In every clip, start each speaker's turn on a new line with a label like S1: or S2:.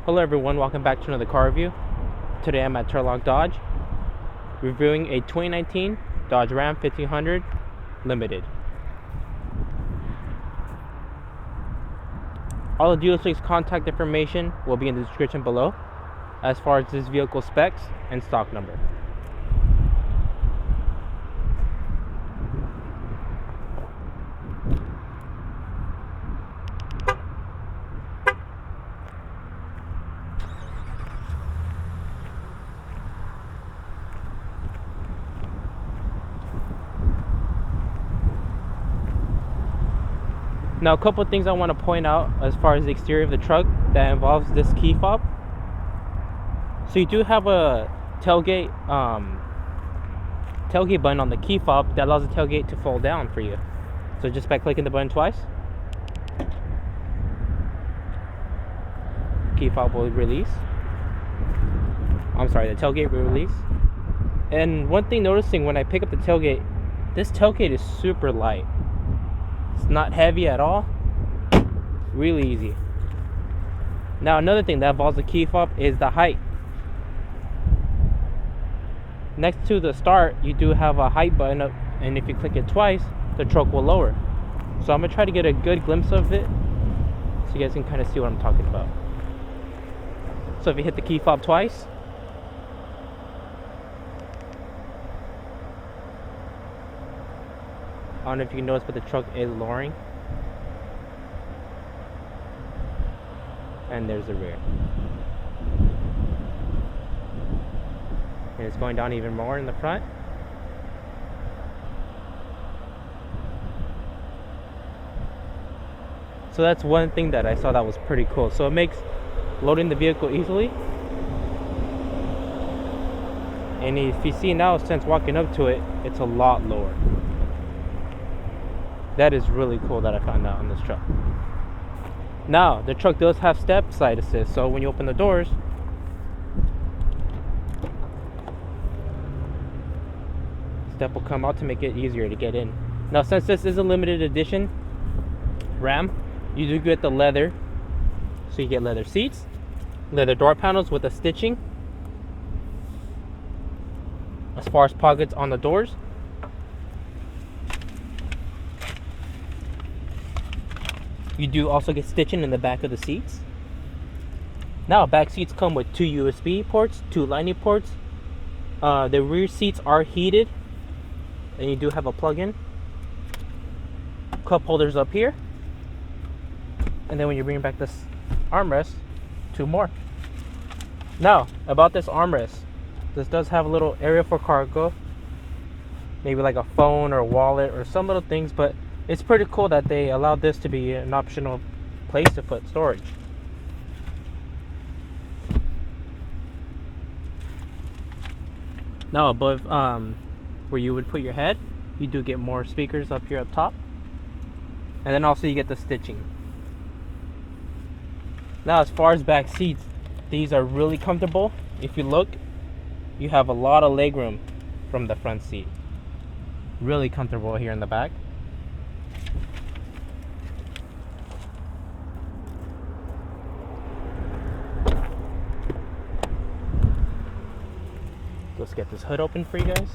S1: Hello everyone, welcome back to another car review. Today I'm at Turlock Dodge, reviewing a 2019 Dodge Ram 1500 Limited. All the dealership's contact information will be in the description below, as far as this vehicle specs and stock number. Now, a couple of things I want to point out as far as the exterior of the truck that involves this key fob. So you do have a tailgate button on the key fob that allows the tailgate to fold down for you. So just by clicking the button twice, key fob will release. The tailgate will release. And one thing noticing when I pick up the tailgate, this tailgate is super light. It's not heavy at all. Really easy. Now, another thing that involves the key fob is the height. Next to the start, you do have a height button up, and if you click it twice, the truck will lower. So I'm gonna try to get a good glimpse of it so you guys can kind of see what I'm talking about. So if you hit the key fob twice, I don't know if you can notice, but the truck is lowering. And there's the rear. And it's going down even more in the front. So that's one thing that I saw that was pretty cool. So it makes loading the vehicle easily. And if you see now, since walking up to it, it's a lot lower. That is really cool that I found out on this truck. Now, the truck does have step side assist, so when you open the doors, step will come out to make it easier to get in. Now, since this is a limited edition Ram, you do get the leather, so you get leather seats, leather door panels with the stitching as far as pockets on the doors. You do also get stitching in the back of the seats. Now, back seats come with 2 USB ports, 2 lightning ports. The rear seats are heated, and you do have a plug-in. Cup holders up here. And then when you bring back this armrest, 2 more. Now, about this armrest. This does have a little area for cargo. Maybe like a phone or a wallet or some little things, but it's pretty cool that they allowed this to be an optional place to put storage. Now, above where you would put your head, you do get more speakers up here up top. And then also you get the stitching. Now, as far as back seats, these are really comfortable. If you look, you have a lot of leg room from the front seat. Really comfortable here in the back. Let's get this hood open for you guys.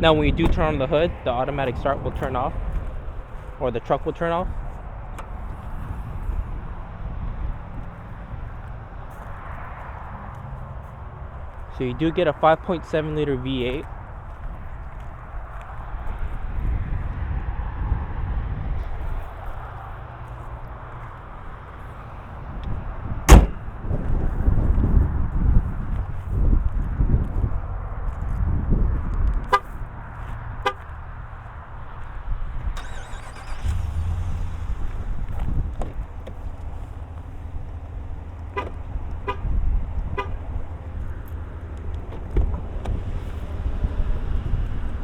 S1: Now, when you do turn on the hood, the automatic start will turn off, or the truck will turn off. So you do get a 5.7 liter V8.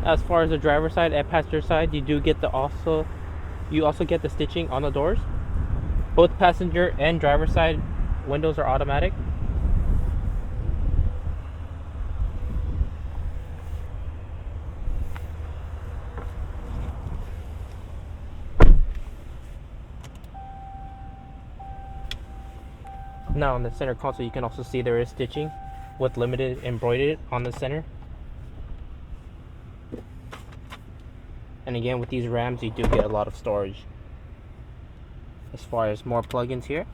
S1: As far as the driver's side and passenger side, you do get also get the stitching on the doors. Both passenger and driver's side windows are automatic. Now on the center console, you can also see there is stitching with limited embroidered on the center. And again, with these RAMs, you do get a lot of storage. As far as more plugins here.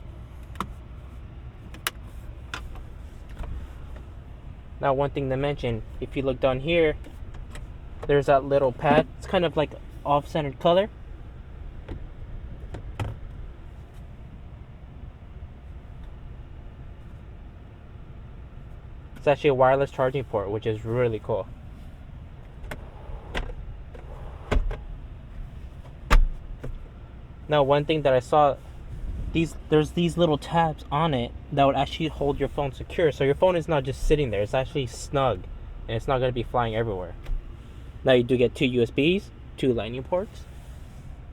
S1: Now, one thing to mention, if you look down here, there's that little pad. It's kind of like off-centered color. It's actually a wireless charging port, which is really cool. Now, one thing that I saw, there's these little tabs on it that would actually hold your phone secure. So your phone is not just sitting there, it's actually snug, and it's not going to be flying everywhere. Now you do get 2 USBs, 2 lightning ports,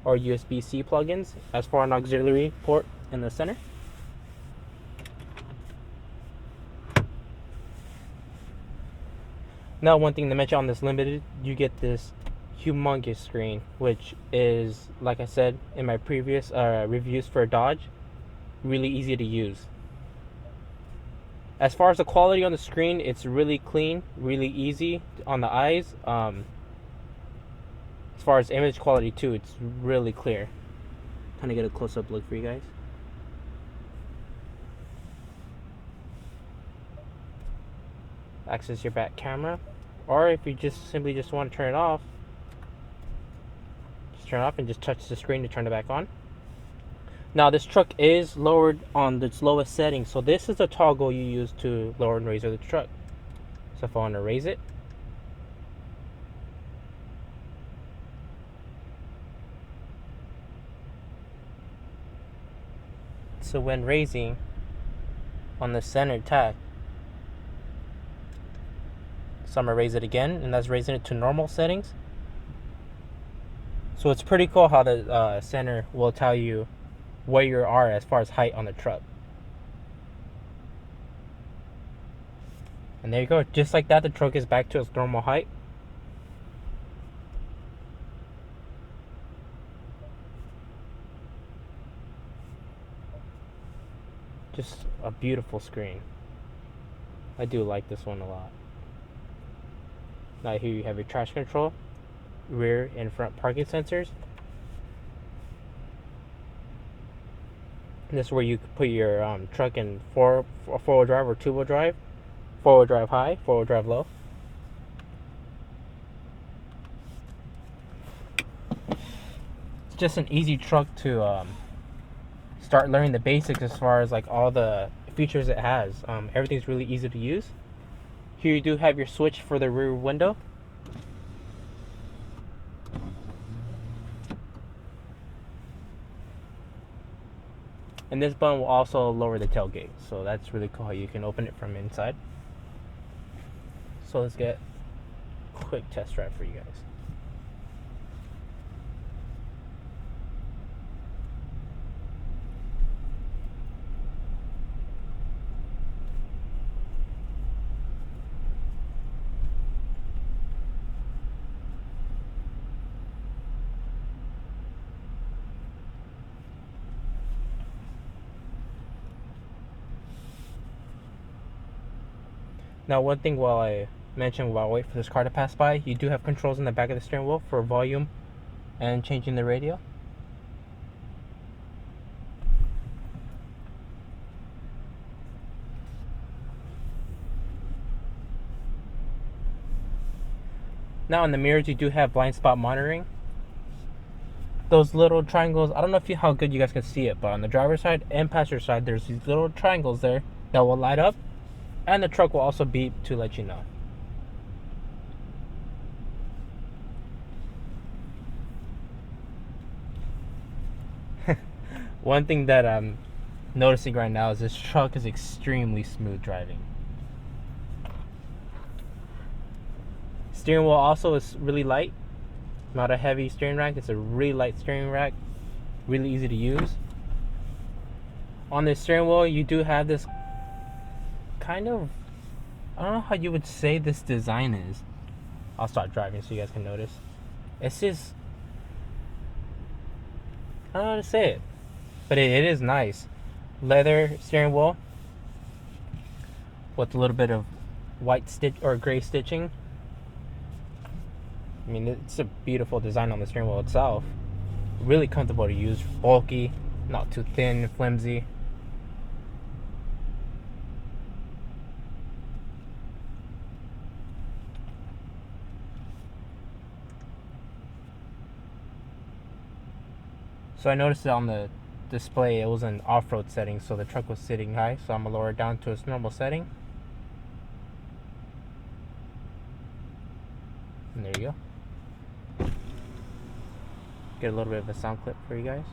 S1: or USB-C plugins, as for an auxiliary port in the center. Now, one thing to mention on this limited, you get this humongous screen, which is, like I said in my previous reviews for Dodge, really easy to use. As far as the quality on the screen, it's really clean, really easy on the eyes. As far as image quality too, it's really clear. Kind of get a close-up look for you guys. Access your back camera, or if you simply want to turn it off, turn it off and just touch the screen to turn it back on. Now this truck is lowered on its lowest setting, so this is a toggle you use to lower and raise the truck. So if I want to raise it, so when raising on the center tach, so I'm going to raise it again, and that's raising it to normal settings. So it's pretty cool how the center will tell you where you are as far as height on the truck. And there you go. Just like that, the truck is back to its normal height. Just a beautiful screen. I do like this one a lot. Now here you have your traction control, rear and front parking sensors. This is where you put your truck in four-wheel drive or two-wheel drive, four-wheel drive high, four-wheel drive low. It's just an easy truck to start learning the basics as far as like all the features it has. Everything's really easy to use. Here you do have your switch for the rear window. And this button will also lower the tailgate, so that's really cool how you can open it from inside. So let's get a quick test drive for you guys. Now, one thing while I wait for this car to pass by, you do have controls in the back of the steering wheel for volume and changing the radio. Now, in the mirrors, you do have blind spot monitoring. Those little triangles, I don't know how good you guys can see it, but on the driver's side and passenger side, there's these little triangles there that will light up. And the truck will also beep to let you know. One thing that I'm noticing right now is this truck is extremely smooth driving. Steering wheel also is really light. Not a heavy steering rack. It's a really light steering rack. Really easy to use. On the steering wheel, you do have this kind of, I don't know how you would say this design is. I'll start driving so you guys can notice. It's just, I don't know how to say it, but it is nice. Leather steering wheel, with a little bit of white stitch or gray stitching. I mean, it's a beautiful design on the steering wheel itself. Really comfortable to use, bulky, not too thin, flimsy. So I noticed that on the display it was an off-road setting, so the truck was sitting high, so I'm gonna lower it down to its normal setting. And there you go. Get a little bit of a sound clip for you guys.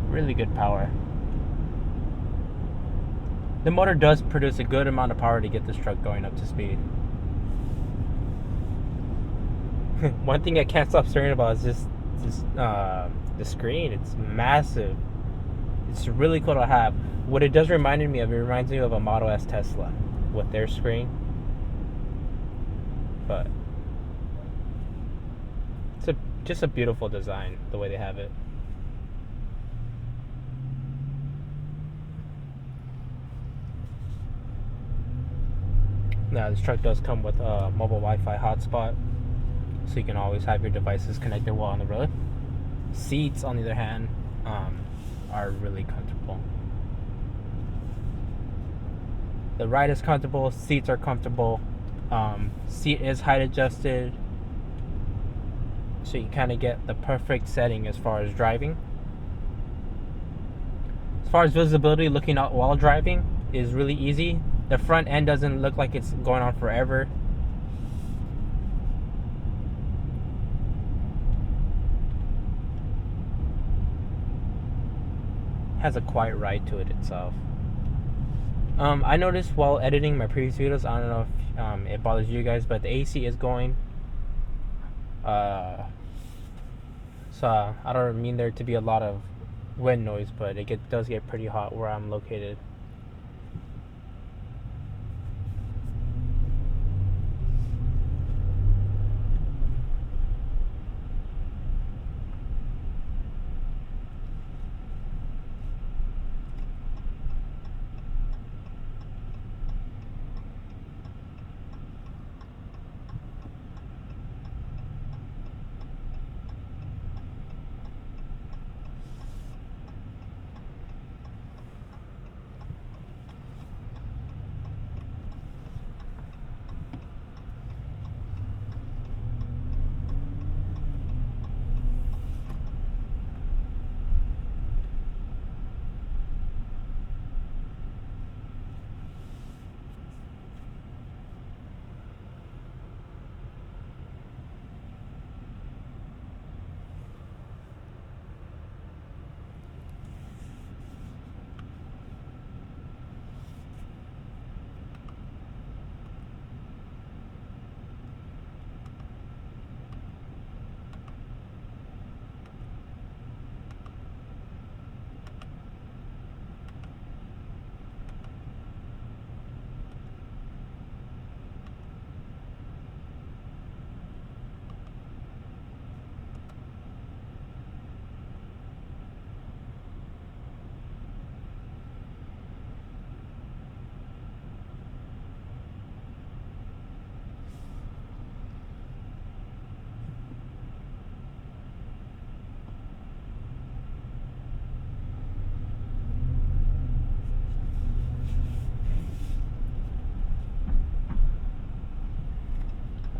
S1: Really good power. The motor does produce a good amount of power to get this truck going up to speed. One thing I can't stop staring about is the screen. It's massive. It's really cool to have. What it does remind me of, it reminds me of a Model S Tesla with their screen. But it's just a beautiful design, the way they have it. Now, this truck does come with a mobile Wi-Fi hotspot, so you can always have your devices connected while on the road. Seats, on the other hand, are really comfortable. The ride is comfortable, seats are comfortable, seat is height adjusted, so you kind of get the perfect setting as far as driving. As far as visibility, looking out while driving is really easy. The front end doesn't look like it's going on forever. Has a quiet ride to it itself. I noticed while editing my previous videos, I don't know if it bothers you guys, but the AC is going. So I don't mean there to be a lot of wind noise, but it does get pretty hot where I'm located.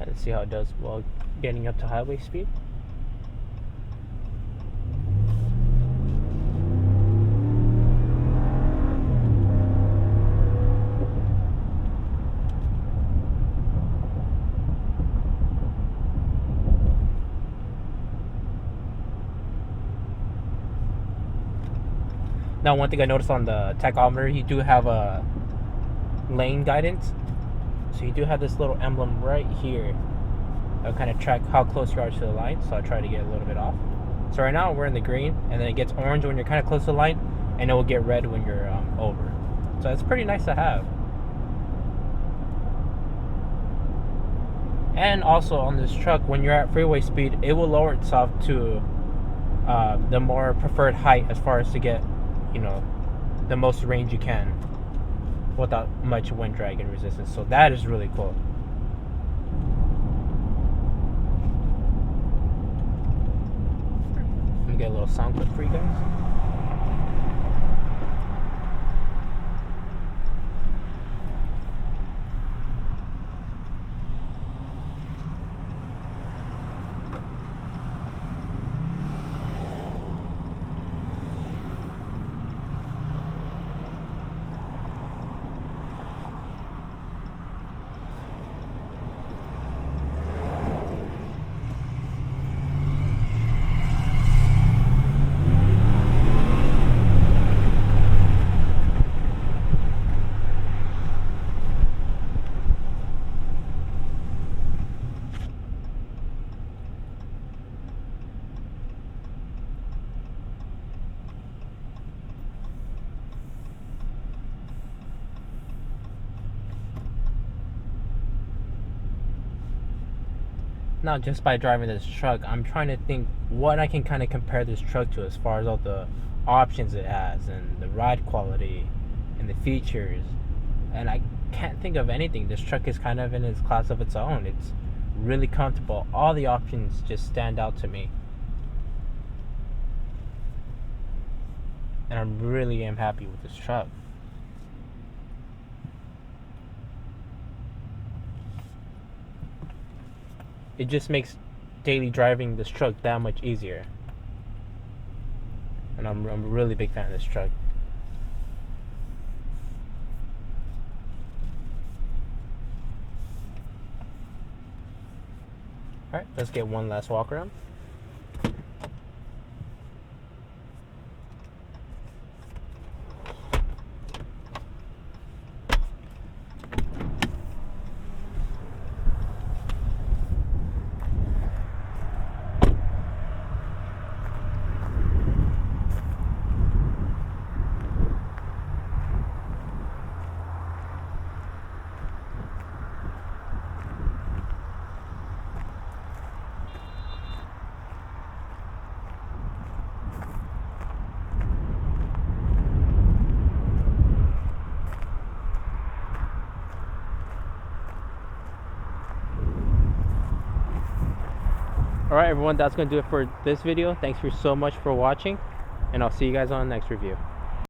S1: Let's see how it does while getting up to highway speed. Now, one thing I noticed on the tachometer, you do have a lane guidance. So you do have this little emblem right here that'll kind of track how close you are to the line. So I'll try to get a little bit off. So right now we're in the green, and then it gets orange when you're kind of close to the line, and it will get red when you're over. So it's pretty nice to have. And also on this truck, when you're at freeway speed, it will lower itself to the more preferred height as far as to get, you know, the most range you can without much wind drag and resistance. So that is really cool. Let me get a little sound clip for you guys. Now, just by driving this truck, I'm trying to think what I can kind of compare this truck to as far as all the options it has and the ride quality and the features, and I can't think of anything. This truck is kind of in its class of its own. It's really comfortable. All the options just stand out to me, and I really am happy with this truck. It just makes daily driving this truck that much easier. And I'm a really big fan of this truck. Alright, let's get one last walk around. Alright everyone, that's going to do it for this video. Thanks for so much for watching, and I'll see you guys on the next review.